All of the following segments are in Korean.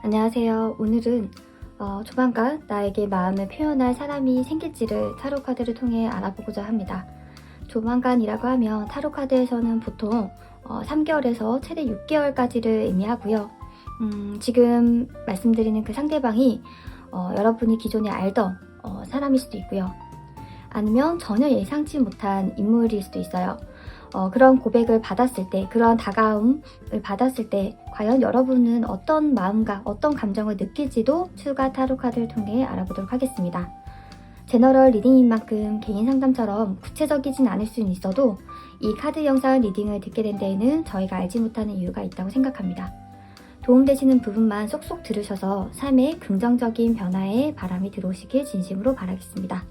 안녕하세요. 오늘은 조만간 나에게 마음을 표현할 사람이 생길지를 타로 카드를 통해 알아보고자 합니다. 조만간이라고 하면 타로 카드에서는 보통 3개월에서 최대 6개월까지를 의미하고요. 지금 말씀드리는 그 상대방이 여러분이 기존에 알던 사람일 수도 있고요. 아니면 전혀 예상치 못한 인물일 수도 있어요. 그런 고백을 받았을 때, 그런 다가움을 받았을 때 과연 여러분은 어떤 마음과 어떤 감정을 느낄지도 추가 타로 카드를 통해 알아보도록 하겠습니다. 제너럴 리딩인 만큼 개인 상담처럼 구체적이진 않을 수는 있어도 이 카드 영상 리딩을 듣게 된 데에는 저희가 알지 못하는 이유가 있다고 생각합니다. 도움되시는 부분만 쏙쏙 들으셔서 삶에 긍정적인 변화에 바람이 들어오시길 진심으로 바라겠습니다.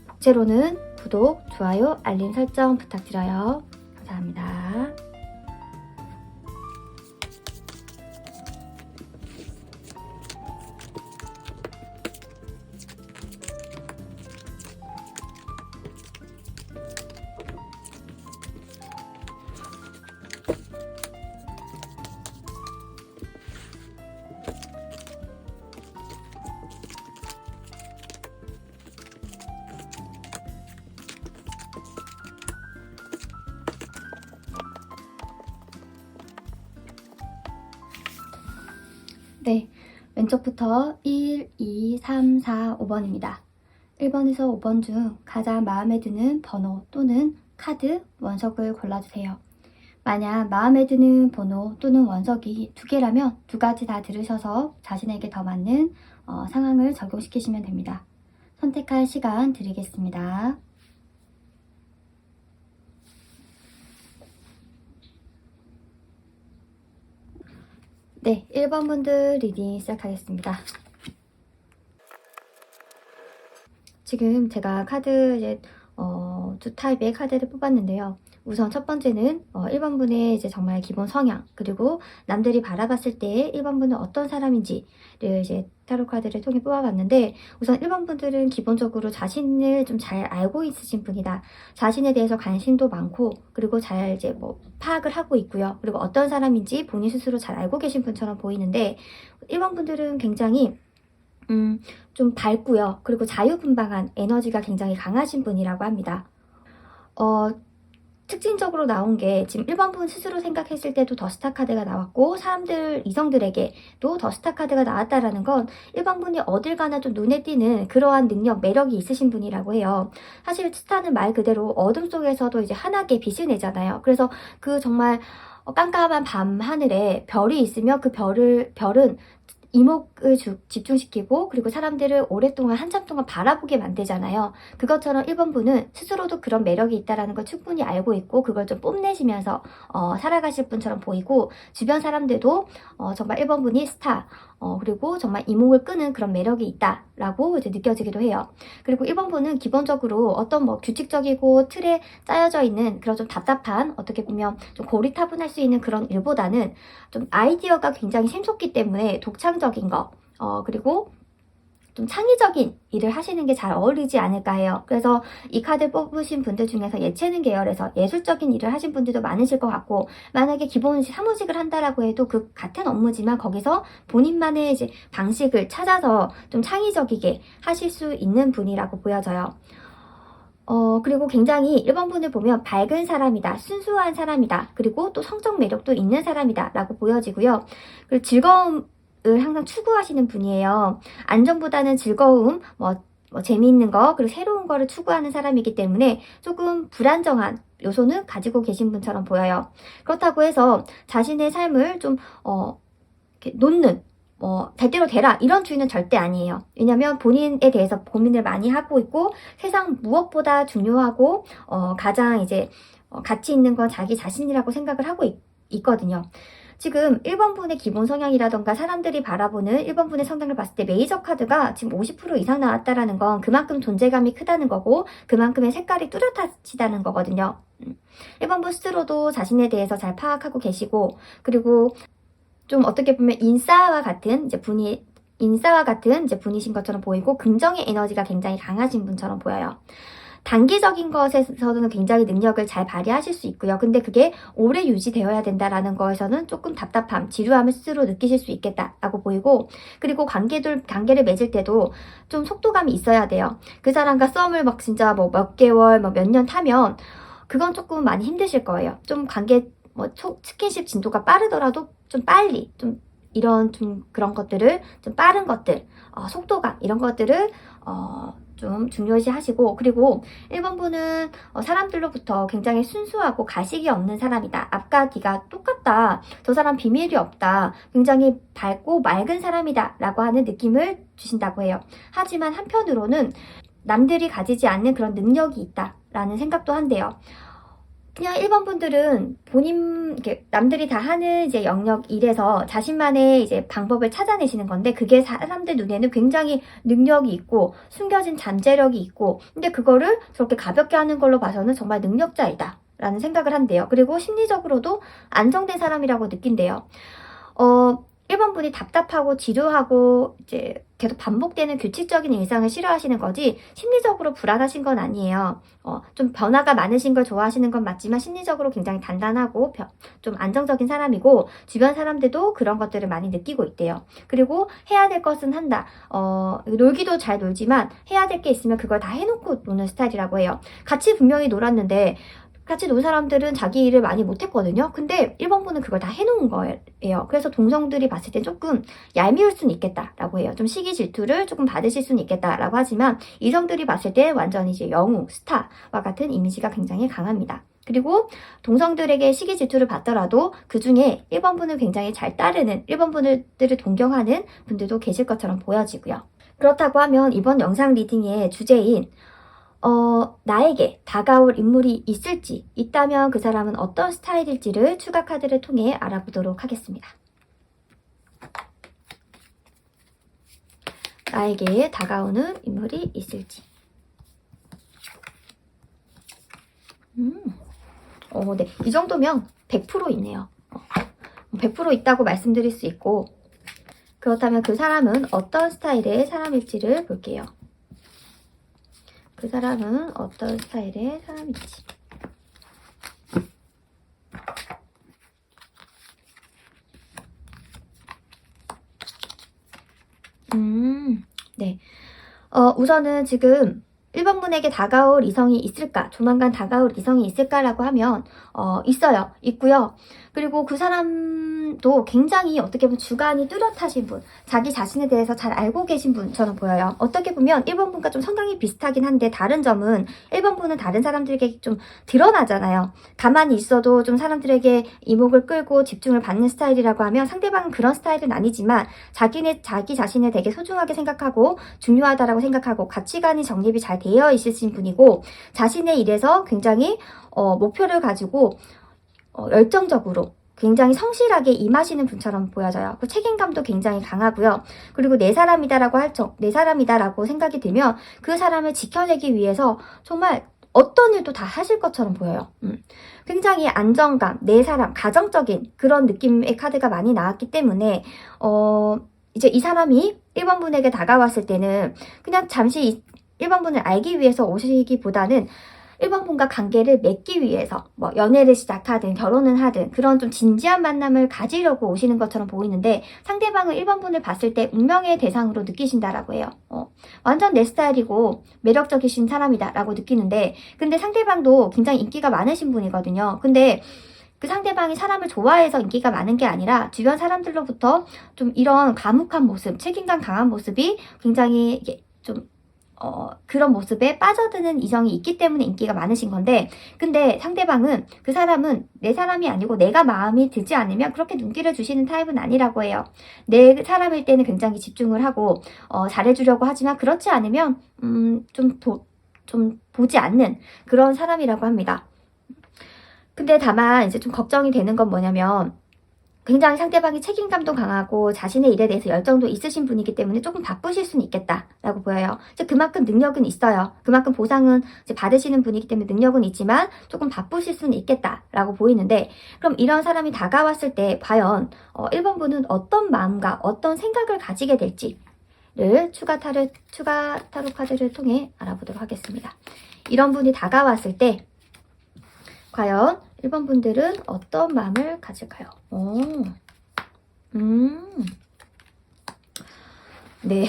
복제로는 구독, 좋아요, 알림 설정 부탁드려요. 감사합니다. 네, 왼쪽부터 1, 2, 3, 4, 5번입니다. 1번에서 5번 중 가장 마음에 드는 번호 또는 카드, 원석을 골라주세요. 만약 마음에 드는 번호 또는 원석이 2개라면 2가지 다 들으셔서 자신에게 더 맞는 상황을 적용시키시면 됩니다. 선택할 시간 드리겠습니다. 네, 1번 분들 리딩 시작하겠습니다. 지금 제가 카드 이제 두 타입의 카드를 뽑았는데요. 우선 첫 번째는 1번 분의 이제 정말 기본 성향, 그리고 남들이 바라봤을 때 1번 분은 어떤 사람인지를 이제 타로 카드를 통해 뽑아봤는데, 우선 1번 분들은 기본적으로 자신을 좀 잘 알고 있으신 분이다. 자신에 대해서 관심도 많고, 그리고 잘 이제 파악을 하고 있고요. 그리고 어떤 사람인지 본인 스스로 잘 알고 계신 분처럼 보이는데, 1번 분들은 굉장히 좀 밝고요. 그리고 자유분방한 에너지가 굉장히 강하신 분이라고 합니다. 특징적으로 나온 게 지금 1번 분 스스로 생각했을 때도 더스타 카드가 나왔고, 이성들에게도 더스타 카드가 나왔다라는 건 1번 분이 어딜 가나 좀 눈에 띄는 그러한 능력, 매력이 있으신 분이라고 해요. 사실 스타는 말 그대로 어둠 속에서도 이제 환하게 빛을 내잖아요. 그래서 그 정말 깜깜한 밤 하늘에 별이 있으면 그 별은 이목을 집중시키고, 그리고 사람들을 오랫동안 한참 동안 바라보게 만들잖아요. 그것처럼 1번 분은 스스로도 그런 매력이 있다는 걸 충분히 알고 있고, 그걸 좀 뽐내시면서 살아가실 분처럼 보이고, 주변 사람들도 정말 1번 분이 스타, 그리고 정말 이목을 끄는 그런 매력이 있다라고 이제 느껴지기도 해요. 그리고 1번 분은 기본적으로 어떤 규칙적이고 틀에 짜여져 있는 그런 좀 답답한, 어떻게 보면 좀 고리타분할 수 있는 그런 일보다는 좀 아이디어가 굉장히 샘솟기 때문에 독창적인 거, 그리고 좀 창의적인 일을 하시는 게 잘 어울리지 않을까 해요. 그래서 이 카드 뽑으신 분들 중에서 예체능 계열에서 예술적인 일을 하신 분들도 많으실 것 같고, 만약에 기본 사무직을 한다라고 해도 그 같은 업무지만 거기서 본인만의 이제 방식을 찾아서 좀 창의적이게 하실 수 있는 분이라고 보여져요. 그리고 굉장히 1번 분을 보면 밝은 사람이다, 순수한 사람이다, 그리고 또 성적 매력도 있는 사람이다 라고 보여지고요. 그리고 즐거움을 항상 추구하시는 분이에요. 안정보다는 즐거움, 재미있는 거, 그리고 새로운 거를 추구하는 사람이기 때문에 조금 불안정한 요소는 가지고 계신 분처럼 보여요. 그렇다고 해서 자신의 삶을 좀 이렇게 놓는, 대대로 되라 이런 주의는 절대 아니에요. 왜냐면 본인에 대해서 고민을 많이 하고 있고, 세상 무엇보다 중요하고 가장 이제 가치 있는 건 자기 자신이라고 생각을 하고 있거든요. 지금 1번 분의 기본 성향이라던가 사람들이 바라보는 1번 분의 성향을 봤을 때 메이저 카드가 지금 50% 이상 나왔다라는 건 그만큼 존재감이 크다는 거고, 그만큼의 색깔이 뚜렷하시다는 거거든요. 1번 분 스스로도 자신에 대해서 잘 파악하고 계시고, 그리고 좀 어떻게 보면 인싸와 같은 이제 분이신 것처럼 보이고, 긍정의 에너지가 굉장히 강하신 분처럼 보여요. 단기적인 것에서는 굉장히 능력을 잘 발휘하실 수 있고요. 근데 그게 오래 유지되어야 된다라는 거에서는 조금 답답함, 지루함을 스스로 느끼실 수 있겠다라고 보이고, 그리고 관계를 맺을 때도 좀 속도감이 있어야 돼요. 그 사람과 썸을 막 진짜 뭐 몇 개월, 뭐 몇 년 타면 그건 조금 많이 힘드실 거예요. 좀 관계, 뭐 스킨십 진도가 빠르더라도 좀 빨리, 좀 이런 좀 그런 것들을, 좀 빠른 것들, 속도감 이런 것들을 좀 중요시 하시고, 그리고 1번 분은 사람들로부터 굉장히 순수하고 가식이 없는 사람이다. 앞가기가 똑같다. 저 사람 비밀이 없다. 굉장히 밝고 맑은 사람이다. 라고 하는 느낌을 주신다고 해요. 하지만 한편으로는 남들이 가지지 않는 그런 능력이 있다. 라는 생각도 한대요. 그냥 1번 분들은 남들이 다 하는 이제 영역 일에서 자신만의 이제 방법을 찾아내시는 건데, 그게 사람들 눈에는 굉장히 능력이 있고 숨겨진 잠재력이 있고, 근데 그거를 저렇게 가볍게 하는 걸로 봐서는 정말 능력자이다 라는 생각을 한대요. 그리고 심리적으로도 안정된 사람이라고 느낀대요. 1번 분이 답답하고 지루하고 이제 계속 반복되는 규칙적인 일상을 싫어하시는 거지, 심리적으로 불안하신 건 아니에요. 좀 변화가 많으신 걸 좋아하시는 건 맞지만 심리적으로 굉장히 단단하고 좀 안정적인 사람이고, 주변 사람들도 그런 것들을 많이 느끼고 있대요. 그리고 해야 될 것은 한다. 놀기도 잘 놀지만 해야 될 게 있으면 그걸 다 해놓고 노는 스타일이라고 해요. 같이 분명히 놀았는데 같이 논 사람들은 자기 일을 많이 못했거든요. 근데 1번 분은 그걸 다 해놓은 거예요. 그래서 동성들이 봤을 때 조금 얄미울 수는 있겠다라고 해요. 좀 시기 질투를 조금 받으실 수는 있겠다라고 하지만, 이성들이 봤을 때 완전히 이제 영웅, 스타와 같은 이미지가 굉장히 강합니다. 그리고 동성들에게 시기 질투를 받더라도 그 중에 1번 분을 굉장히 잘 따르는, 1번 분들을 동경하는 분들도 계실 것처럼 보여지고요. 그렇다고 하면 이번 영상 리딩의 주제인 나에게 다가올 인물이 있다면 그 사람은 어떤 스타일일지를 추가 카드를 통해 알아보도록 하겠습니다. 나에게 다가오는 인물이 있을지. 네. 이 정도면 100% 있네요. 100% 있다고 말씀드릴 수 있고, 그렇다면 그 사람은 어떤 스타일의 사람일지를 볼게요. 그 사람은 어떤 스타일의 사람일지. 네. 우선은 지금 1번 분에게 다가올 이성이 있을까? 조만간 다가올 이성이 있을까라고 하면 있고요. 그리고 그 사람도 굉장히 어떻게 보면 주관이 뚜렷하신 분, 자기 자신에 대해서 잘 알고 계신 분처럼 보여요. 어떻게 보면 1번 분과 좀 성향이 비슷하긴 한데, 다른 점은 1번 분은 다른 사람들에게 좀 드러나잖아요. 가만히 있어도 좀 사람들에게 이목을 끌고 집중을 받는 스타일이라고 하면, 상대방은 그런 스타일은 아니지만 자기 자신을 되게 소중하게 생각하고 중요하다라고 생각하고 가치관이 정립이 잘 되어 있으신 분이고, 자신의 일에서 굉장히 목표를 가지고 열정적으로 굉장히 성실하게 임하시는 분처럼 보여져요. 그 책임감도 굉장히 강하고요. 그리고 내 사람이다라고 생각이 들면 그 사람을 지켜내기 위해서 정말 어떤 일도 다 하실 것처럼 보여요. 굉장히 안정감, 내 사람, 가정적인 그런 느낌의 카드가 많이 나왔기 때문에 이제 이 사람이 1번 분에게 다가왔을 때는 그냥 잠시 1번 분을 알기 위해서 오시기보다는 1번 분과 관계를 맺기 위해서 뭐 연애를 시작하든 결혼을 하든 그런 좀 진지한 만남을 가지려고 오시는 것처럼 보이는데, 상대방은 1번 분을 봤을 때 운명의 대상으로 느끼신다라고 해요. 완전 내 스타일이고 매력적이신 사람이다라고 느끼는데, 근데 상대방도 굉장히 인기가 많으신 분이거든요. 근데 그 상대방이 사람을 좋아해서 인기가 많은 게 아니라 주변 사람들로부터 좀 이런 감옥한 모습, 책임감 강한 모습이 굉장히 좀 그런 모습에 빠져드는 이성이 있기 때문에 인기가 많으신 건데, 근데 상대방은 그 사람은 내 사람이 아니고 내가 마음이 들지 않으면 그렇게 눈길을 주시는 타입은 아니라고 해요. 내 사람일 때는 굉장히 집중을 하고 잘해주려고 하지만, 그렇지 않으면 좀 보지 않는 그런 사람이라고 합니다. 근데 다만 이제 좀 걱정이 되는 건 뭐냐면, 굉장히 상대방이 책임감도 강하고 자신의 일에 대해서 열정도 있으신 분이기 때문에 조금 바쁘실 수는 있겠다라고 보여요. 이제 그만큼 능력은 있어요. 그만큼 보상은 이제 받으시는 분이기 때문에 능력은 있지만 조금 바쁘실 수는 있겠다라고 보이는데, 그럼 이런 사람이 다가왔을 때 과연 1번 분은 어떤 마음과 어떤 생각을 가지게 될지를 추가 타로 카드를 통해 알아보도록 하겠습니다. 이런 분이 다가왔을 때 과연 1번 분들은 어떤 마음을 가질까요? 네.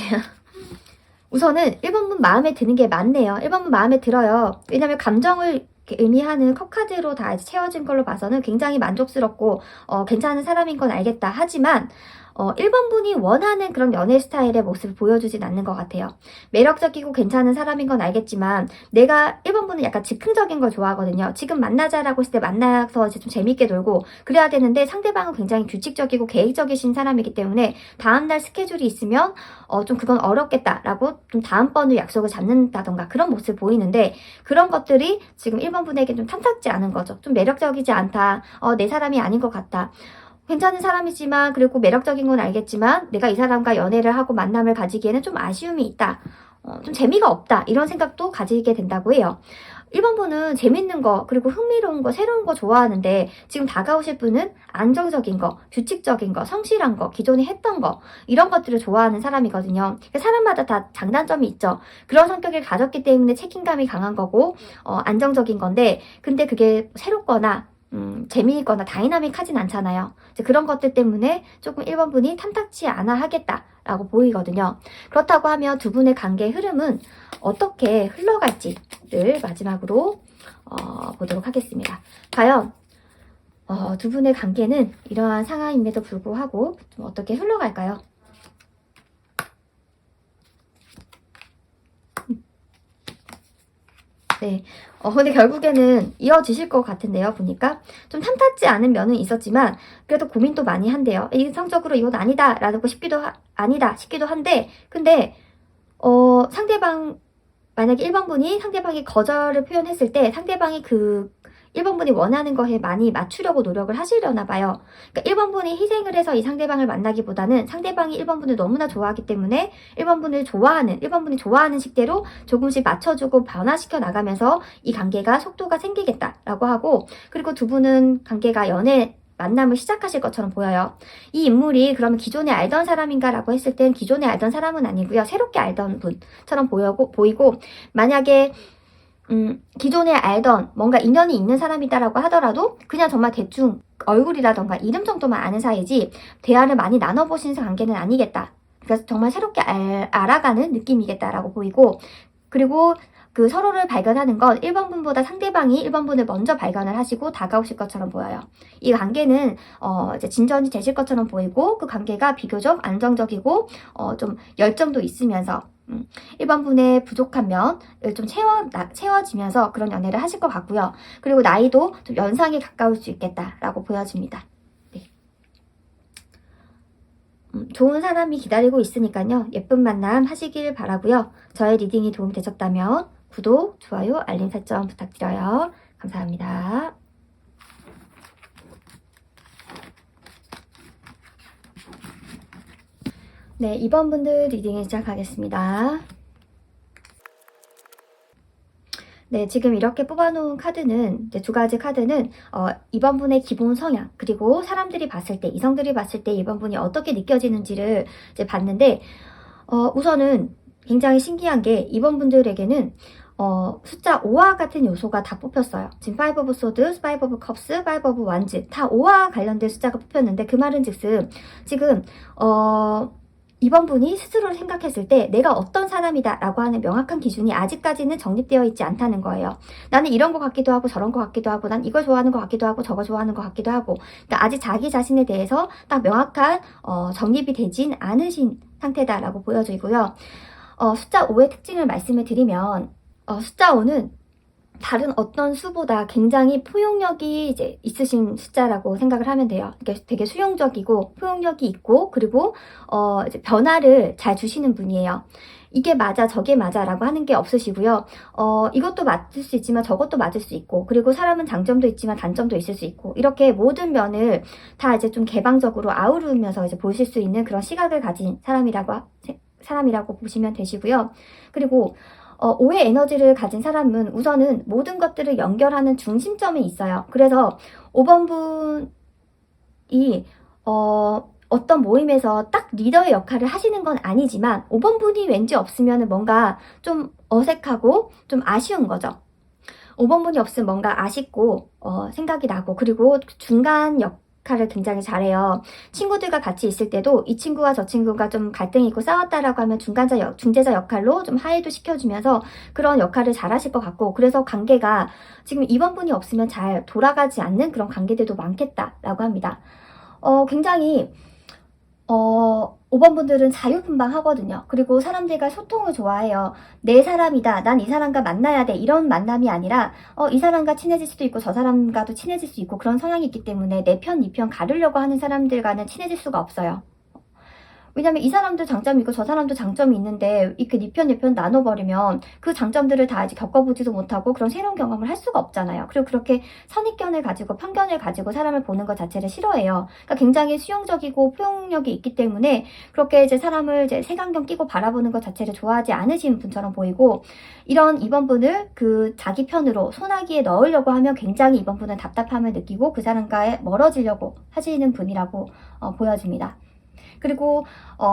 우선은 1번 분 마음에 드는 게 많네요. 1번 분 마음에 들어요. 왜냐면 감정을 의미하는 컵카드로 다 이제 채워진 걸로 봐서는 굉장히 만족스럽고 괜찮은 사람인 건 알겠다. 하지만 1번 분이 원하는 그런 연애 스타일의 모습을 보여주진 않는 것 같아요. 매력적이고 괜찮은 사람인 건 알겠지만 내가 1번 분은 약간 즉흥적인 걸 좋아하거든요. 지금 만나자라고 했을 때 만나서 이제 좀 재밌게 놀고 그래야 되는데 상대방은 굉장히 규칙적이고 계획적이신 사람이기 때문에 다음날 스케줄이 있으면 좀 그건 어렵겠다라고 좀 다음번을 약속을 잡는다던가 그런 모습을 보이는데 그런 것들이 지금 1번 분에게 좀 탐탁지 않은 거죠. 좀 매력적이지 않다. 내 사람이 아닌 것 같다. 괜찮은 사람이지만 그리고 매력적인 건 알겠지만 내가 이 사람과 연애를 하고 만남을 가지기에는 좀 아쉬움이 있다. 좀 재미가 없다. 이런 생각도 가지게 된다고 해요. 1번 분은 재밌는 거 그리고 흥미로운 거 새로운 거 좋아하는데 지금 다가오실 분은 안정적인 거 규칙적인 거 성실한 거 기존에 했던 거 이런 것들을 좋아하는 사람이거든요. 사람마다 다 장단점이 있죠. 그런 성격을 가졌기 때문에 책임감이 강한 거고 안정적인 건데 근데 그게 새롭거나 재미있거나 다이나믹하진 않잖아요. 이제 그런 것들 때문에 조금 1번 분이 탐탁치 않아 하겠다라고 보이거든요. 그렇다고 하면 두 분의 관계의 흐름은 어떻게 흘러갈지를 마지막으로 보도록 하겠습니다. 과연 두 분의 관계는 이러한 상황임에도 불구하고 좀 어떻게 흘러갈까요? 네. 근데 결국에는 이어지실 것 같은데요, 보니까. 좀 탐탁지 않은 면은 있었지만, 그래도 고민도 많이 한대요. 이성적으로 이건 아니다, 라고 아니다, 싶기도 한데, 근데, 상대방, 만약에 1번 분이 상대방이 거절을 표현했을 때, 상대방이 그 1번 분이 원하는 거에 많이 맞추려고 노력을 하시려나 봐요. 그러니까 1번 분이 희생을 해서 이 상대방을 만나기보다는 상대방이 1번 분을 너무나 좋아하기 때문에 1번 분이 좋아하는 식대로 조금씩 맞춰주고 변화시켜 나가면서 이 관계가 속도가 생기겠다라고 하고 그리고 두 분은 관계가 만남을 시작하실 것처럼 보여요. 이 인물이 그러면 기존에 알던 사람인가라고 했을 땐 기존에 알던 사람은 아니고요. 새롭게 알던 분처럼 보이고 만약에 기존에 알던 뭔가 인연이 있는 사람이다라고 하더라도 그냥 정말 대충 얼굴이라던가 이름 정도만 아는 사이지 대화를 많이 나눠보신 관계는 아니겠다. 그래서 정말 새롭게 알아가는 느낌이겠다라고 보이고 그리고 그 서로를 발견하는 건 1번 분보다 상대방이 1번 분을 먼저 발견을 하시고 다가오실 것처럼 보여요. 이 관계는 이제 진전이 되실 것처럼 보이고 그 관계가 비교적 안정적이고 좀 열정도 있으면서 1번 분의 부족한 면을 좀 채워지면서 그런 연애를 하실 것 같고요. 그리고 나이도 좀 연상에 가까울 수 있겠다라고 보여집니다. 네. 좋은 사람이 기다리고 있으니까요. 예쁜 만남 하시길 바라고요. 저의 리딩이 도움이 되셨다면 구독, 좋아요, 알림 설정 부탁드려요. 감사합니다. 네, 2번 분들 리딩을 시작하겠습니다. 네, 지금 이렇게 뽑아놓은 카드는, 이제 두 가지 카드는, 2번 분의 기본 성향, 그리고 사람들이 봤을 때, 이성들이 봤을 때 2번 분이 어떻게 느껴지는지를 이제 봤는데, 우선은 굉장히 신기한 게 2번 분들에게는, 숫자 5와 같은 요소가 다 뽑혔어요. 지금 5 of Swords, 5 of Cups, 5 of Wands, 다 5와 관련된 숫자가 뽑혔는데, 그 말은 즉슨, 지금, 2번 분이 스스로를 생각했을 때 내가 어떤 사람이다 라고 하는 명확한 기준이 아직까지는 정립되어 있지 않다는 거예요. 나는 이런 것 같기도 하고 저런 것 같기도 하고 난 이걸 좋아하는 것 같기도 하고 저거 좋아하는 것 같기도 하고 그러니까 아직 자기 자신에 대해서 딱 명확한 정립이 되진 않으신 상태다라고 보여지고요. 숫자 5의 특징을 말씀을 드리면 숫자 5는 다른 어떤 수보다 굉장히 포용력이 이제 있으신 숫자라고 생각을 하면 돼요. 그러니까 되게 수용적이고 포용력이 있고 그리고 이제 변화를 잘 주시는 분이에요. 이게 맞아 저게 맞아 라고 하는 게 없으시고요. 이것도 맞을 수 있지만 저것도 맞을 수 있고 그리고 사람은 장점도 있지만 단점도 있을 수 있고 이렇게 모든 면을 다 이제 좀 개방적으로 아우르면서 이제 보실 수 있는 그런 시각을 가진 사람이라고 보시면 되시고요. 그리고 5의 에너지를 가진 사람은 우선은 모든 것들을 연결하는 중심점에 있어요. 그래서 5번 분이 어떤 모임에서 딱 리더의 역할을 하시는 건 아니지만 5번 분이 왠지 없으면 뭔가 좀 어색하고 좀 아쉬운 거죠. 5번 분이 없으면 뭔가 아쉽고 생각이 나고, 그리고 중간 역할을 굉장히 잘해요. 친구들과 같이 있을 때도 이 친구와 저 친구가 좀 갈등이 있고 싸웠다라고 하면 중재자 역할로 좀 화해도 시켜주면서 그런 역할을 잘 하실 것 같고, 그래서 관계가 지금 2번 분이 없으면 잘 돌아가지 않는 그런 관계들도 많겠다라고 합니다. 굉장히 5번 분들은 자유분방하거든요. 그리고 사람들과 소통을 좋아해요. 내 사람이다, 난 이 사람과 만나야 돼, 이런 만남이 아니라 이 사람과 친해질 수도 있고 저 사람과도 친해질 수 있고, 그런 성향이 있기 때문에 내 편, 네 편 가르려고 하는 사람들과는 친해질 수가 없어요. 왜냐면 이 사람도 장점이 있고 저 사람도 장점이 있는데 이렇게 네 편, 내 편 나눠버리면 그 장점들을 다 이제 겪어보지도 못하고 그런 새로운 경험을 할 수가 없잖아요. 그리고 그렇게 선입견을 가지고 편견을 가지고 사람을 보는 것 자체를 싫어해요. 그러니까 굉장히 수용적이고 포용력이 있기 때문에 그렇게 이제 사람을 이제 색안경 끼고 바라보는 것 자체를 좋아하지 않으시는 분처럼 보이고, 이런 2번 분을 그 자기 편으로 소나기에 넣으려고 하면 굉장히 2번 분은 답답함을 느끼고 그 사람과 멀어지려고 하시는 분이라고 보여집니다. 그리고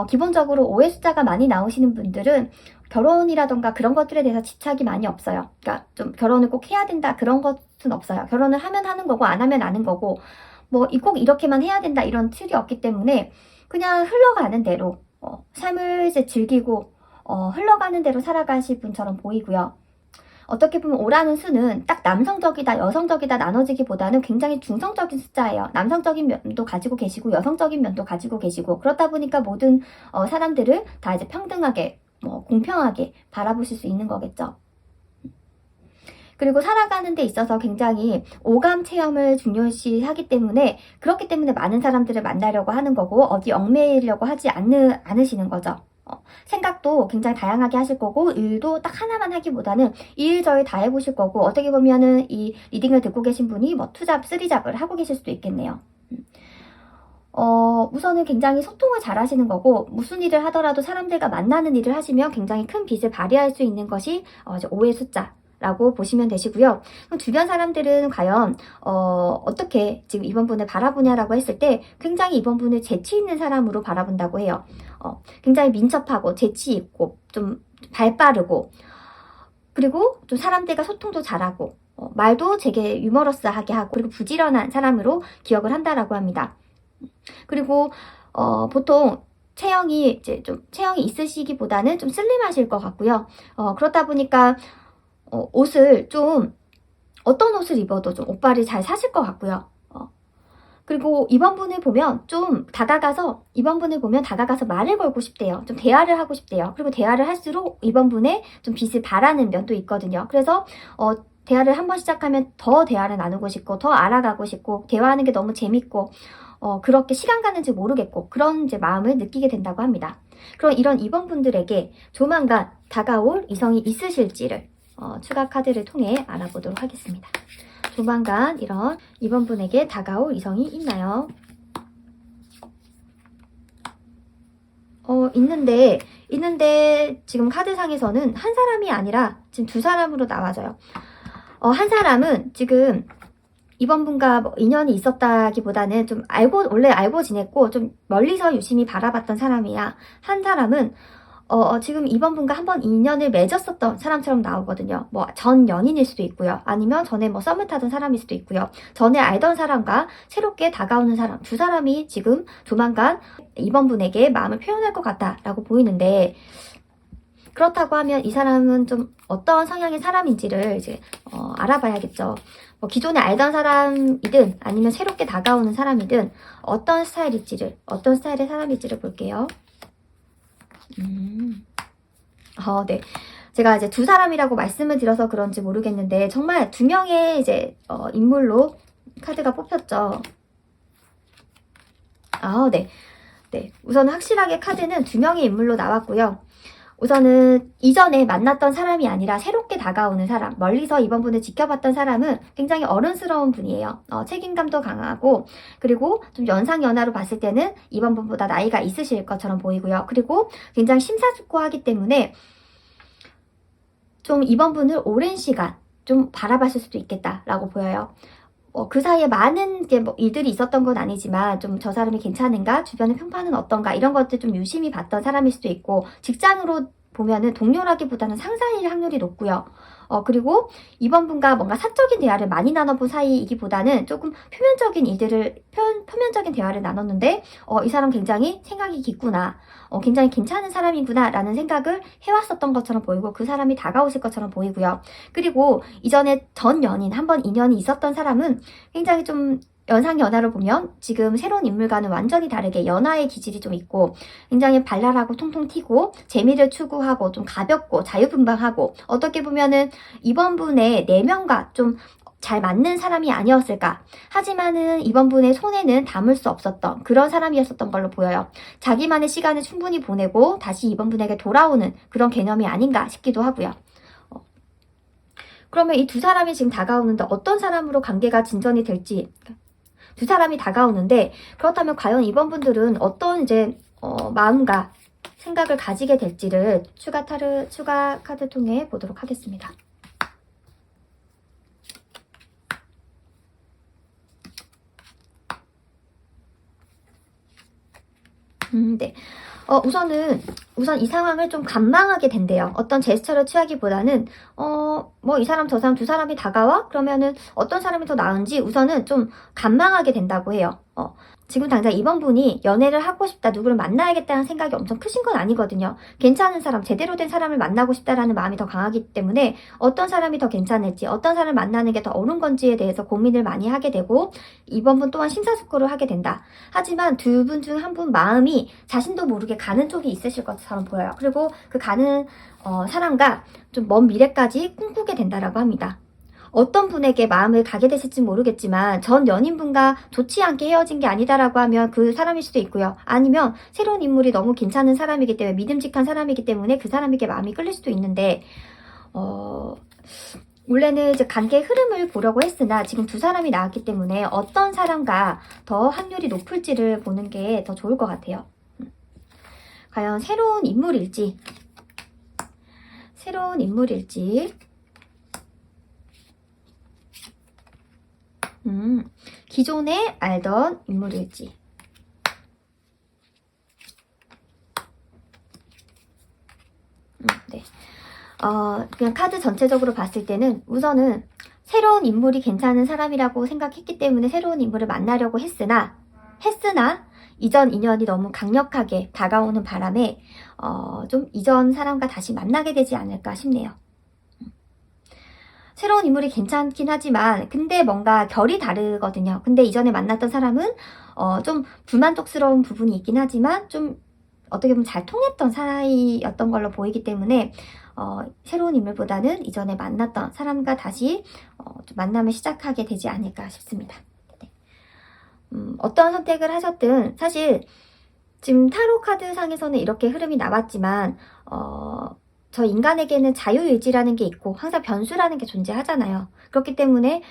기본적으로 5의 숫자가 많이 나오시는 분들은 결혼이라던가 그런 것들에 대해서 집착이 많이 없어요. 그러니까 좀 결혼을 꼭 해야 된다 그런 것은 없어요. 결혼을 하면 하는 거고 안 하면 안 하는 거고, 뭐 꼭 이렇게만 해야 된다 이런 틀이 없기 때문에 그냥 흘러가는 대로 삶을 이제 즐기고 흘러가는 대로 살아가실 분처럼 보이고요. 어떻게 보면 5라는 수는 딱 남성적이다, 여성적이다 나눠지기보다는 굉장히 중성적인 숫자예요. 남성적인 면도 가지고 계시고 여성적인 면도 가지고 계시고, 그렇다 보니까 모든 사람들을 다 이제 평등하게, 공평하게 바라보실 수 있는 거겠죠. 그리고 살아가는 데 있어서 굉장히 오감 체험을 중요시 하기 때문에, 그렇기 때문에 많은 사람들을 만나려고 하는 거고 어디 얽매이려고 하지 않으시는 거죠. 생각도 굉장히 다양하게 하실 거고, 일도 딱 하나만 하기보다는 이일저일 다 해보실 거고, 어떻게 보면은 이 리딩을 듣고 계신 분이 뭐 투잡, 쓰리잡을 하고 계실 수도 있겠네요. 우선은 굉장히 소통을 잘 하시는 거고, 무슨 일을 하더라도 사람들과 만나는 일을 하시면 굉장히 큰 빛을 발휘할 수 있는 것이 이제 5의 숫자 라고 보시면 되시고요. 주변 사람들은 과연 어떻게 지금 2번 분을 바라보냐라고 했을 때 굉장히 2번 분을 재치 있는 사람으로 바라본다고 해요. 굉장히 민첩하고 재치 있고 좀 발빠르고, 그리고 좀 사람들과 소통도 잘하고 말도 되게 유머러스하게 하고, 그리고 부지런한 사람으로 기억을 한다라고 합니다. 그리고 보통 체형이 이제 좀 체형이 있으시기보다는 좀 슬림하실 것 같고요. 그렇다 보니까 옷을 좀 어떤 옷을 입어도 좀 옷빨이 잘 사실 것 같고요. 그리고 2번 분을 보면 다가가서 말을 걸고 싶대요. 좀 대화를 하고 싶대요. 그리고 대화를 할수록 2번 분의 좀 빛을 발하는 면도 있거든요. 그래서 대화를 한번 시작하면 더 대화를 나누고 싶고 더 알아가고 싶고, 대화하는 게 너무 재밌고 그렇게 시간 가는지 모르겠고 그런 이제 마음을 느끼게 된다고 합니다. 그럼 이런 2번 분들에게 조만간 다가올 이성이 있으실지를 추가 카드를 통해 알아보도록 하겠습니다. 조만간 이런 2번 분에게 다가올 이성이 있나요? 있는데 지금 카드상에서는 한 사람이 아니라 지금 두 사람으로 나와져요. 한 사람은 지금 2번 분과 뭐 인연이 있었다기보다는 좀 원래 알고 지냈고 좀 멀리서 유심히 바라봤던 사람이야. 한 사람은 지금 2번 분과 한번 인연을 맺었었던 사람처럼 나오거든요. 뭐 전 연인일 수도 있고요. 아니면 전에 뭐 썸을 타던 사람일 수도 있고요. 전에 알던 사람과 새롭게 다가오는 사람, 두 사람이 지금 조만간 2번 분에게 마음을 표현할 것 같다라고 보이는데, 그렇다고 하면 이 사람은 좀 어떤 성향의 사람인지를 이제 알아봐야겠죠. 뭐 기존에 알던 사람이든 아니면 새롭게 다가오는 사람이든 어떤 스타일의 사람일지를 볼게요. 네. 제가 이제 두 사람이라고 말씀을 드려서 그런지 모르겠는데 정말 두 명의 이제 인물로 카드가 뽑혔죠. 네. 우선 확실하게 카드는 두 명의 인물로 나왔고요. 우선은 이전에 만났던 사람이 아니라 새롭게 다가오는 사람, 멀리서 2번 분을 지켜봤던 사람은 굉장히 어른스러운 분이에요. 책임감도 강하고, 그리고 좀 연상연하로 봤을 때는 2번 분보다 나이가 있으실 것처럼 보이고요. 그리고 굉장히 심사숙고하기 때문에 좀 2번 분을 오랜 시간 좀 바라봤을 수도 있겠다라고 보여요. 그 사이에 많은 뭐 일들이 있었던 건 아니지만 좀 저 사람이 괜찮은가, 주변의 평판은 어떤가 이런 것들 좀 유심히 봤던 사람일 수도 있고, 직장으로 보면은 동료라기보다는 상사일 확률이 높고요. 그리고 이번 분과 뭔가 사적인 대화를 많이 나눠본 사이이기보다는 조금 표면적인 대화를 나눴는데, 이 사람 굉장히 생각이 깊구나. 굉장히 괜찮은 사람이구나 라는 생각을 해왔었던 것처럼 보이고, 그 사람이 다가오실 것처럼 보이고요. 그리고 이전에 전 연인, 한 번 인연이 있었던 사람은 굉장히 좀 연상연하로 보면 지금 새로운 인물과는 완전히 다르게 연하의 기질이 좀 있고, 굉장히 발랄하고 통통 튀고 재미를 추구하고 좀 가볍고 자유분방하고, 어떻게 보면은 이번 분의 내면과 좀 잘 맞는 사람이 아니었을까. 하지만은 이번 분의 손에는 담을 수 없었던 그런 사람이었었던 걸로 보여요. 자기만의 시간을 충분히 보내고 다시 이번 분에게 돌아오는 그런 개념이 아닌가 싶기도 하고요. 그러면 이 두 사람이 지금 다가오는데 어떤 사람으로 관계가 진전이 될지, 두 사람이 다가오는데, 그렇다면 과연 이번 분들은 어떤 이제 마음과 생각을 가지게 될지를 추가 카드 통해 보도록 하겠습니다. 네. 우선 이 상황을 좀 관망하게 된대요. 어떤 제스처를 취하기보다는, 뭐 이 사람 저 사람 두 사람이 다가와? 그러면은 어떤 사람이 더 나은지 우선은 좀 관망하게 된다고 해요. 지금 당장 이번 분이 연애를 하고 싶다, 누구를 만나야겠다는 생각이 엄청 크신 건 아니거든요. 괜찮은 사람, 제대로 된 사람을 만나고 싶다라는 마음이 더 강하기 때문에 어떤 사람이 더 괜찮을지, 어떤 사람을 만나는 게 더 옳은 건지에 대해서 고민을 많이 하게 되고, 이번 분 또한 심사숙고를 하게 된다. 하지만 두 분 중 한 분 마음이 자신도 모르게 가는 쪽이 있으실 것처럼 보여요. 그리고 그 가는 사람과 좀 먼 미래까지 꿈꾸게 된다라고 합니다. 어떤 분에게 마음을 가게 되실지 모르겠지만 전 연인분과 좋지 않게 헤어진 게 아니다라고 하면 그 사람일 수도 있고요. 아니면 새로운 인물이 너무 괜찮은 사람이기 때문에, 믿음직한 사람이기 때문에 그 사람에게 마음이 끌릴 수도 있는데, 원래는 이제 관계의 흐름을 보려고 했으나 지금 두 사람이 나왔기 때문에 어떤 사람과 더 확률이 높을지를 보는 게 더 좋을 것 같아요. 과연 새로운 인물일지, 기존에 알던 인물일지. 네. 그냥 카드 전체적으로 봤을 때는 우선은 새로운 인물이 괜찮은 사람이라고 생각했기 때문에 새로운 인물을 만나려고 했으나 이전 인연이 너무 강력하게 다가오는 바람에 좀 이전 사람과 다시 만나게 되지 않을까 싶네요. 새로운 인물이 괜찮긴 하지만 근데 뭔가 결이 다르거든요. 근데 이전에 만났던 사람은 좀 불만족스러운 부분이 있긴 하지만 좀 어떻게 보면 잘 통했던 사이였던 걸로 보이기 때문에 새로운 인물보다는 이전에 만났던 사람과 다시 좀 만남을 시작하게 되지 않을까 싶습니다. 네. 어떤 선택을 하셨든 사실 지금 타로 카드상에서는 이렇게 흐름이 나왔지만 저 인간에게는 자유의지라는 게 있고 항상 변수라는 게 존재하잖아요. 그렇기 때문에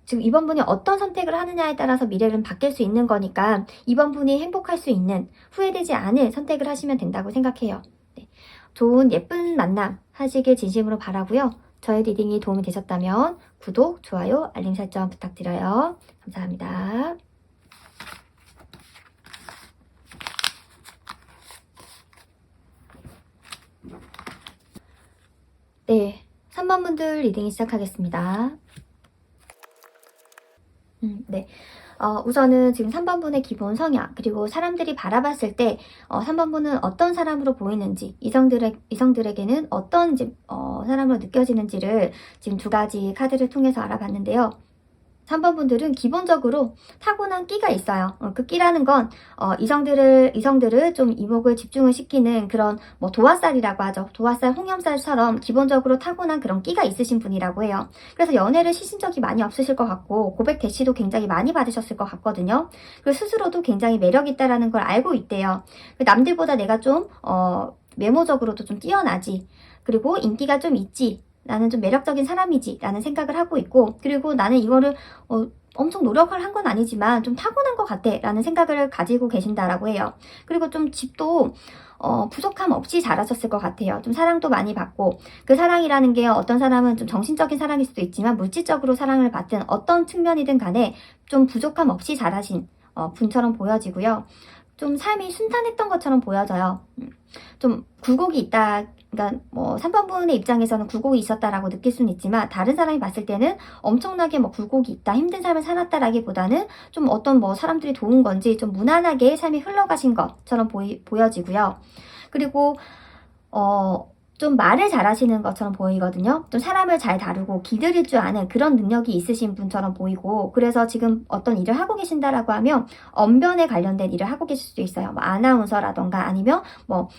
지금 이번 분이 어떤 선택을 하느냐에 따라서 미래는 바뀔 수 있는 거니까 이번 분이 행복할 수 있는, 후회되지 않을 선택을 하시면 된다고 생각해요. 네. 좋은 예쁜 만남 하시길 진심으로 바라고요. 저의 리딩이 도움이 되셨다면 구독, 좋아요, 알림 설정 부탁드려요. 감사합니다. 네, 3번 분들 리딩 시작하겠습니다. 네. 우선은 지금 3번 분의 기본 성향, 그리고 사람들이 바라봤을 때 3번 분은 어떤 사람으로 보이는지, 이성들에게는 어떤 사람으로 느껴지는지를 지금 두 가지 카드를 통해서 알아봤는데요. 3번 분들은 기본적으로 타고난 끼가 있어요. 그 끼라는 건 이성들을 좀 이목을 집중을 시키는 그런 뭐 도화살이라고 하죠. 도화살, 홍염살처럼 기본적으로 타고난 그런 끼가 있으신 분이라고 해요. 그래서 연애를 시신 적이 많이 없으실 것 같고 고백 대시도 굉장히 많이 받으셨을 것 같거든요. 그리고 스스로도 굉장히 매력 있다라는 걸 알고 있대요. 남들보다 내가 좀 외모적으로도 좀 뛰어나지, 그리고 인기가 좀 있지, 나는 좀 매력적인 사람이지 라는 생각을 하고 있고, 그리고 나는 이거를 엄청 노력을 한 건 아니지만 좀 타고난 것 같아 라는 생각을 가지고 계신다라고 해요. 그리고 좀 집도 부족함 없이 자라셨을 것 같아요. 좀 사랑도 많이 받고, 그 사랑이라는 게 어떤 사람은 좀 정신적인 사랑일 수도 있지만 물질적으로 사랑을 받든 어떤 측면이든 간에 좀 부족함 없이 자라신 분처럼 보여지고요. 좀 삶이 순탄했던 것처럼 보여져요. 좀 굴곡이 있다. 그러니까 뭐 3번 분의 입장에서는 굴곡이 있었다라고 느낄 수는 있지만 다른 사람이 봤을 때는 엄청나게 뭐 굴곡이 있다, 힘든 삶을 살았다라기보다는 좀 어떤 뭐 사람들이 도운 건지 좀 무난하게 삶이 흘러가신 것처럼 보여지고요. 그리고 좀 말을 잘하시는 것처럼 보이거든요. 좀 사람을 잘 다루고 기들일 줄 아는 그런 능력이 있으신 분처럼 보이고, 그래서 지금 어떤 일을 하고 계신다라고 하면 언변에 관련된 일을 하고 계실 수도 있어요. 뭐 아나운서라던가 아니면 뭐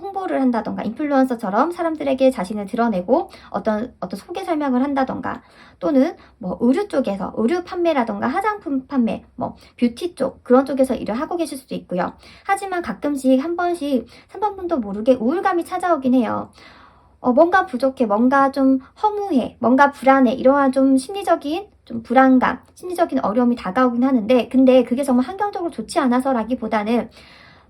홍보를 한다던가 인플루언서처럼 사람들에게 자신을 드러내고 어떤 소개 설명을 한다던가, 또는 뭐 의류 쪽에서 의류 판매라던가 화장품 판매, 뭐 뷰티 쪽 그런 쪽에서 일을 하고 계실 수도 있고요. 하지만 가끔씩 한 번씩 3번 분도 모르게 우울감이 찾아오긴 해요. 뭔가 부족해, 뭔가 좀 허무해, 뭔가 불안해, 이러한 좀 심리적인 좀 불안감, 심리적인 어려움이 다가오긴 하는데, 근데 그게 정말 환경적으로 좋지 않아서라기보다는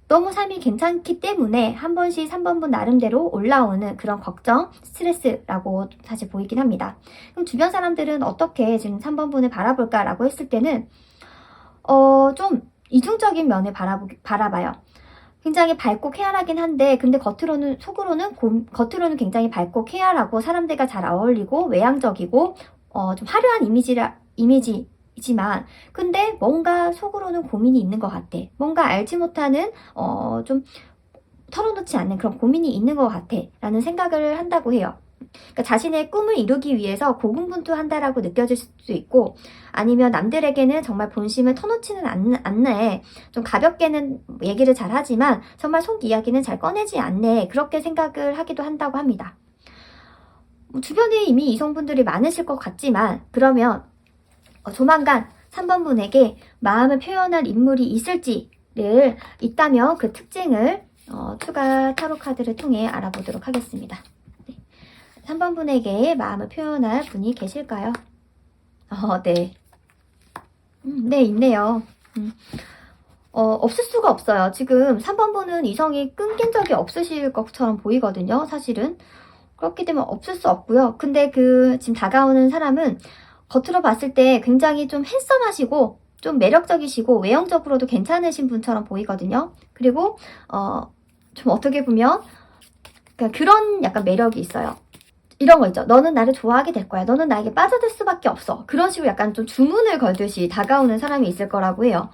너무 삶이 괜찮기 때문에 한 번씩 3번분 나름대로 올라오는 그런 걱정, 스트레스라고 사실 보이긴 합니다. 그럼 주변 사람들은 어떻게 지금 3번분을 바라볼까라고 했을 때는 좀 이중적인 면을 바라봐요. 굉장히 밝고 쾌활하긴 한데, 근데 겉으로는 굉장히 밝고 쾌활하고 사람들과 잘 어울리고 외향적이고 좀 화려한 이미지지만, 근데 뭔가 속으로는 고민이 있는 것 같아. 뭔가 알지 못하는 좀 털어놓지 않는 그런 고민이 있는 것 같아 라는 생각을 한다고 해요. 그러니까 자신의 꿈을 이루기 위해서 고군분투한다라고 느껴질 수도 있고, 아니면 남들에게는 정말 본심을 터놓지는 않네, 좀 가볍게는 얘기를 잘 하지만 정말 속 이야기는 잘 꺼내지 않네, 그렇게 생각을 하기도 한다고 합니다. 주변에 이미 이성분들이 많으실 것 같지만, 그러면 조만간 3번 분에게 마음을 표현할 인물이 있다면 그 특징을 추가 타로 카드를 통해 알아보도록 하겠습니다. 3번 분에게 마음을 표현할 분이 계실까요? 네. 네, 있네요. 없을 수가 없어요. 지금 3번 분은 이성이 끊긴 적이 없으실 것처럼 보이거든요, 사실은. 그렇기 때문에 없을 수 없고요. 근데 지금 다가오는 사람은 겉으로 봤을 때 굉장히 좀 핸섬하시고 좀 매력적이시고 외형적으로도 괜찮으신 분처럼 보이거든요. 그리고 좀 어떻게 보면 그런 약간 매력이 있어요. 이런 거 있죠. 너는 나를 좋아하게 될 거야. 너는 나에게 빠져들 수밖에 없어. 그런 식으로 약간 좀 주문을 걸듯이 다가오는 사람이 있을 거라고 해요.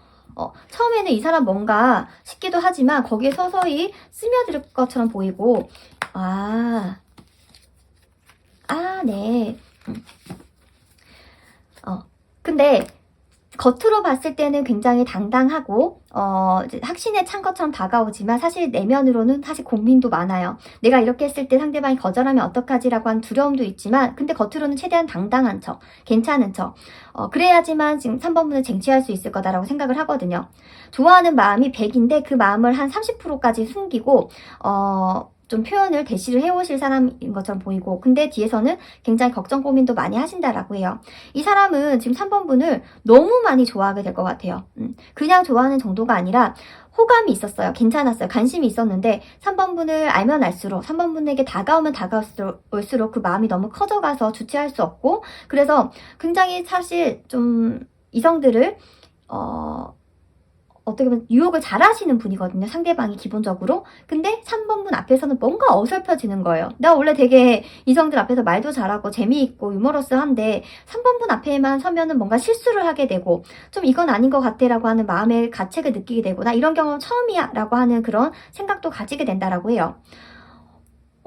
처음에는 이 사람 뭔가 싶기도 하지만 거기에 서서히 스며들 것처럼 보이고, 네. 근데 겉으로 봤을 때는 굉장히 당당하고 이제 확신에 찬 것처럼 다가오지만 사실 내면으로는 사실 고민도 많아요. 내가 이렇게 했을 때 상대방이 거절하면 어떡하지라고 하는 두려움도 있지만, 근데 겉으로는 최대한 당당한 척, 괜찮은 척, 그래야지만 지금 3번분을 쟁취할 수 있을 거다라고 생각을 하거든요. 좋아하는 마음이 100인데 그 마음을 한 30%까지 숨기고 좀 표현을 대시를 해오실 사람인 것처럼 보이고, 근데 뒤에서는 굉장히 걱정 고민도 많이 하신다라고 해요. 이 사람은 지금 3번 분을 너무 많이 좋아하게 될 것 같아요. 그냥 좋아하는 정도가 아니라 호감이 있었어요. 괜찮았어요. 관심이 있었는데 3번 분을 알면 알수록, 3번 분에게 다가오면 다가올수록 그 마음이 너무 커져가서 주체할 수 없고, 그래서 굉장히 사실 좀 이성들을 어떻게 보면 유혹을 잘 하시는 분이거든요, 상대방이 기본적으로. 근데 3번 분 앞에서는 뭔가 어설퍼지는 거예요. 나 원래 되게 이성들 앞에서 말도 잘하고 재미있고 유머러스한데 3번 분 앞에만 서면은 뭔가 실수를 하게 되고, 좀 이건 아닌 것 같아 라고 하는 마음의 가책을 느끼게 되고, 나 이런 경험 처음이야 라고 하는 그런 생각도 가지게 된다라고 해요.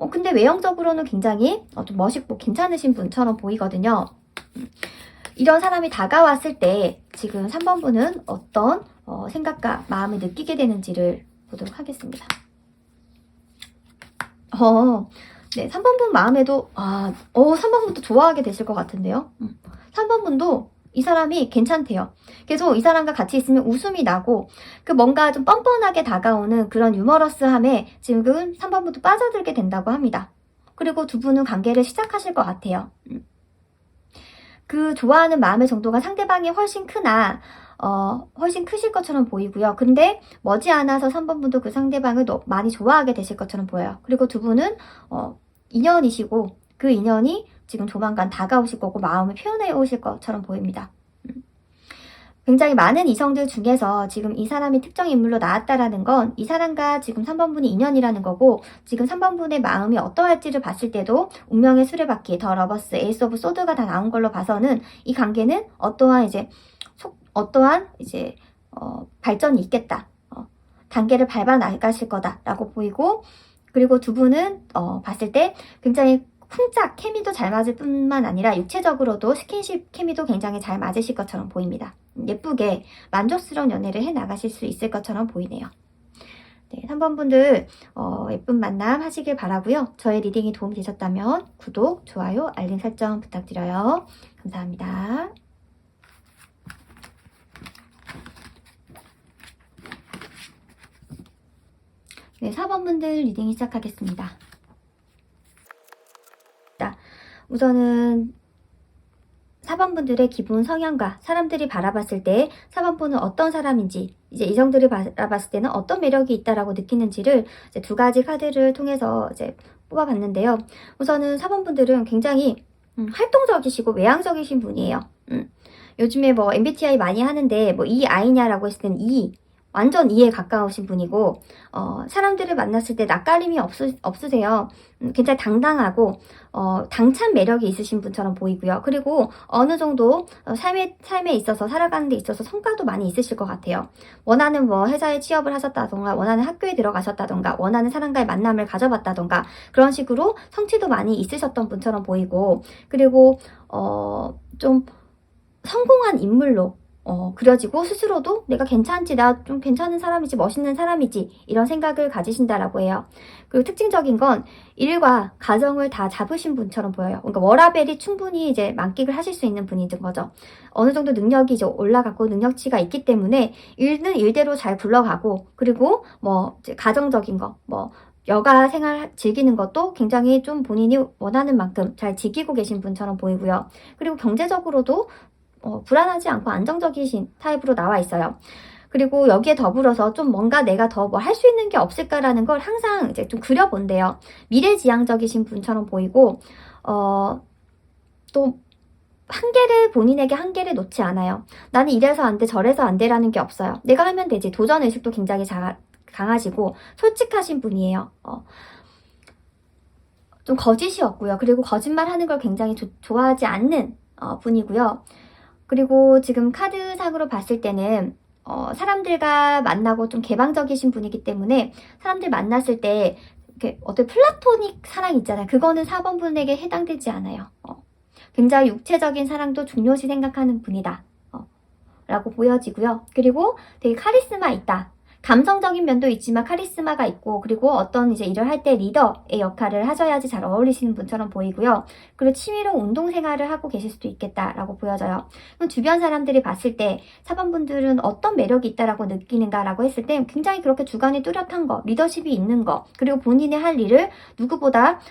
근데 외형적으로는 굉장히 좀 멋있고 괜찮으신 분처럼 보이거든요. 이런 사람이 다가왔을 때 지금 3번 분은 어떤 생각과 마음을 느끼게 되는지를 보도록 하겠습니다. 네, 3번 분 마음에도 3번 분도 좋아하게 되실 것 같은데요. 3번 분도 이 사람이 괜찮대요. 계속 이 사람과 같이 있으면 웃음이 나고, 뭔가 좀 뻔뻔하게 다가오는 그런 유머러스함에 지금 3번 분도 빠져들게 된다고 합니다. 그리고 두 분은 관계를 시작하실 것 같아요. 좋아하는 마음의 정도가 상대방이 훨씬 크실 것처럼 보이고요. 근데 머지않아서 3번 분도 그 상대방을 많이 좋아하게 되실 것처럼 보여요. 그리고 두 분은 인연이시고 그 인연이 지금 조만간 다가오실 거고 마음을 표현해 오실 것처럼 보입니다. 굉장히 많은 이성들 중에서 지금 이 사람이 특정 인물로 나왔다라는 건 이 사람과 지금 3번분이 인연이라는 거고, 지금 3번분의 마음이 어떠할지를 봤을 때도 운명의 수레바퀴, 더 러버스, 에이스 오브 소드가 다 나온 걸로 봐서는 이 관계는 어떠한 발전이 있겠다. 단계를 밟아 나가실 거다라고 보이고, 그리고 두 분은 봤을 때 굉장히 쿵짝 케미도 잘 맞을 뿐만 아니라 육체적으로도 스킨십 케미도 굉장히 잘 맞으실 것처럼 보입니다. 예쁘게 만족스러운 연애를 해 나가실 수 있을 것처럼 보이네요. 네, 3번 분들 예쁜 만남 하시길 바라고요. 저의 리딩이 도움이 되셨다면 구독, 좋아요, 알림 설정 부탁드려요. 감사합니다. 네, 4번 분들 리딩 시작하겠습니다. 우선은 4번 분들의 기본 성향과 사람들이 바라봤을 때 4번 분은 어떤 사람인지, 이제 이성들이 바라봤을 때는 어떤 매력이 있다라고 느끼는지를 이제 두 가지 카드를 통해서 이제 뽑아봤는데요. 우선은 4번 분들은 굉장히 활동적이시고 외향적이신 분이에요. 요즘에 뭐 MBTI 많이 하는데 뭐 EI냐라고 했을 때는 완전 E에 가까우신 분이고, 사람들을 만났을 때 낯가림이 없으세요. 굉장히 당당하고, 당찬 매력이 있으신 분처럼 보이고요. 그리고 어느 정도 삶에 있어서, 살아가는 데 있어서 성과도 많이 있으실 것 같아요. 원하는 뭐 회사에 취업을 하셨다던가, 원하는 학교에 들어가셨다던가, 원하는 사람과의 만남을 가져봤다던가, 그런 식으로 성취도 많이 있으셨던 분처럼 보이고, 그리고, 좀 성공한 인물로 그려지고, 스스로도 내가 괜찮지, 나 좀 괜찮은 사람이지, 멋있는 사람이지, 이런 생각을 가지신다라고 해요. 그리고 특징적인 건 일과 가정을 다 잡으신 분처럼 보여요. 그러니까 워라밸이 충분히 이제 만끽을 하실 수 있는 분인 거죠. 어느 정도 능력이 이제 올라갔고 능력치가 있기 때문에 일은 일대로 잘 굴러가고, 그리고 뭐 이제 가정적인 거, 뭐 여가 생활 즐기는 것도 굉장히 좀 본인이 원하는 만큼 잘 지키고 계신 분처럼 보이고요. 그리고 경제적으로도 불안하지 않고 안정적이신 타입으로 나와 있어요. 그리고 여기에 더불어서 좀 뭔가 내가 더 뭐 할 수 있는 게 없을까라는 걸 항상 이제 좀 그려본대요. 미래지향적이신 분처럼 보이고, 또 본인에게 한계를 놓지 않아요. 나는 이래서 안 돼, 저래서 안 돼라는 게 없어요. 내가 하면 되지. 도전의식도 굉장히 강하시고 솔직하신 분이에요. 좀 거짓이 없고요. 그리고 거짓말 하는 걸 굉장히 좋아하지 않는 분이고요. 그리고 지금 카드상으로 봤을 때는 사람들과 만나고 좀 개방적이신 분이기 때문에 사람들 만났을 때 이렇게 어떤 플라토닉 사랑 있잖아요. 그거는 4번 분에게 해당되지 않아요. 굉장히 육체적인 사랑도 중요시 생각하는 분이다 라고 보여지고요. 그리고 되게 카리스마 있다. 감성적인 면도 있지만 카리스마가 있고, 그리고 어떤 이제 일을 할 때 리더의 역할을 하셔야지 잘 어울리시는 분처럼 보이고요. 그리고 취미로 운동 생활을 하고 계실 수도 있겠다라고 보여져요. 그럼 주변 사람들이 봤을 때 4번 분들은 어떤 매력이 있다라고 느끼는가라고 했을 때 굉장히 그렇게 주관이 뚜렷한 거, 리더십이 있는 거, 그리고 본인의 할 일을 누구보다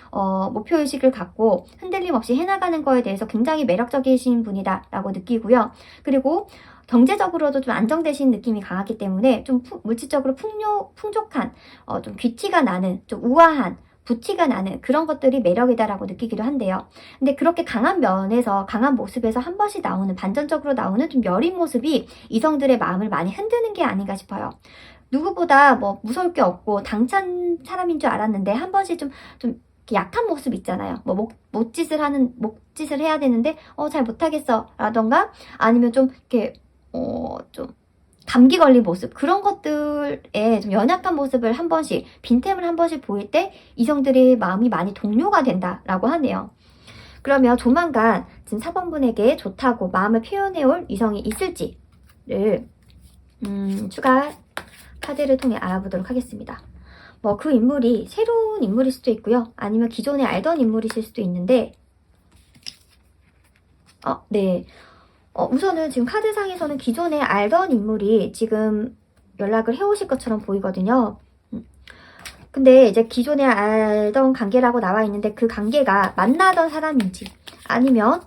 목표의식을 갖고 흔들림 없이 해나가는 거에 대해서 굉장히 매력적이신 분이다라고 느끼고요. 그리고 경제적으로도 좀 안정되신 느낌이 강하기 때문에 좀 물질적으로 풍족한, 좀 귀티가 나는, 좀 우아한, 부티가 나는 그런 것들이 매력이다라고 느끼기도 한데요. 근데 그렇게 강한 모습에서 한 번씩 나오는, 반전적으로 나오는 좀 여린 모습이 이성들의 마음을 많이 흔드는 게 아닌가 싶어요. 누구보다 뭐 무서울 게 없고 당찬 사람인 줄 알았는데 한 번씩 좀 약한 모습 있잖아요. 뭐 목짓을 해야 되는데 잘 못하겠어 라던가, 아니면 좀 이렇게 좀 감기 걸린 모습, 그런 것들에 좀 연약한 모습을 한 번씩, 빈틈을 한 번씩 보일 때 이성들의 마음이 많이 동요가 된다라고 하네요. 그러면 조만간 지금 4번분에게 좋다고 마음을 표현해올 이성이 있을지를 추가 카드를 통해 알아보도록 하겠습니다. 뭐 그 인물이 새로운 인물일 수도 있고요. 아니면 기존에 알던 인물이실 수도 있는데, 네. 우선은 지금 카드상에서는 기존에 알던 인물이 지금 연락을 해오실 것처럼 보이거든요. 근데 이제 기존에 알던 관계라고 나와 있는데 그 관계가 만나던 사람인지 아니면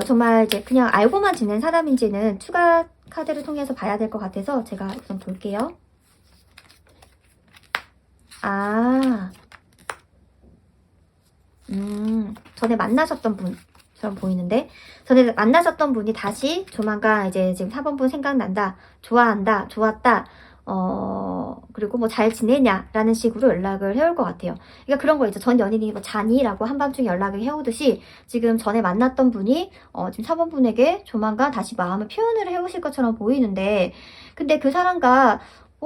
정말 이제 그냥 알고만 지낸 사람인지는 추가 카드를 통해서 봐야 될 것 같아서 제가 우선 볼게요. 전에 만나셨던 분 것처럼 보이는데, 전에 만나셨던 분이 다시 조만간 이제 지금 4번분 생각난다, 좋아한다, 좋았다, 그리고 뭐 잘 지내냐라는 식으로 연락을 해올 것 같아요. 그러니까 그런 거 있죠. 전 연인이 뭐 자니? 라고 한밤중에 연락을 해오듯이 지금 전에 만났던 분이 지금 4번분에게 조만간 다시 마음을 표현을 해오실 것처럼 보이는데, 근데 그 사람과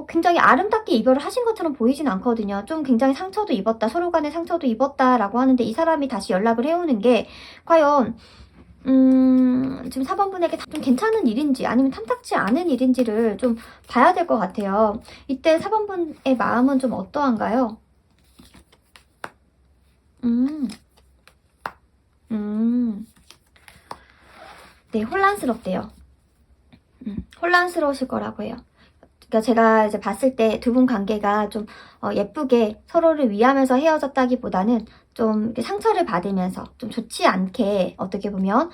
굉장히 아름답게 이별을 하신 것처럼 보이진 않거든요. 좀 굉장히 상처도 입었다, 서로 간에 상처도 입었다라고 하는데, 이 사람이 다시 연락을 해오는 게 과연 지금 4번분에게 좀 괜찮은 일인지 아니면 탐탁지 않은 일인지를 좀 봐야 될 것 같아요. 이때 4번분의 마음은 좀 어떠한가요? 네, 혼란스럽대요. 혼란스러우실 거라고 해요. 그러니까 제가 이제 봤을 때 두 분 관계가 좀 예쁘게 서로를 위하면서 헤어졌다기보다는 좀 이렇게 상처를 받으면서 좀 좋지 않게 어떻게 보면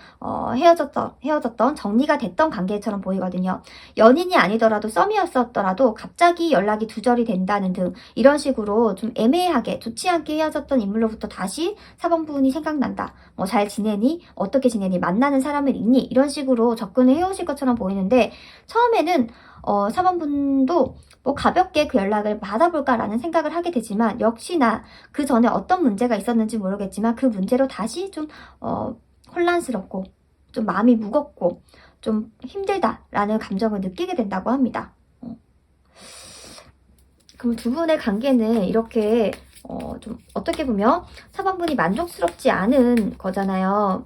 헤어졌던 정리가 됐던 관계처럼 보이거든요. 연인이 아니더라도 썸이었었더라도 갑자기 연락이 두절이 된다는 등 이런 식으로 좀 애매하게 좋지 않게 헤어졌던 인물로부터 다시 4번분이 생각난다. 뭐 잘 지내니? 어떻게 지내니? 만나는 사람은 있니? 이런 식으로 접근을 해오실 것처럼 보이는데, 처음에는 4번분도 뭐 가볍게 그 연락을 받아볼까라는 생각을 하게 되지만, 역시나 그 전에 어떤 문제가 있었는지 모르겠지만 그 문제로 다시 좀 혼란스럽고 좀 마음이 무겁고 좀 힘들다라는 감정을 느끼게 된다고 합니다. 그럼 두 분의 관계는 이렇게 좀 어떻게 보면 4번분이 만족스럽지 않은 거잖아요.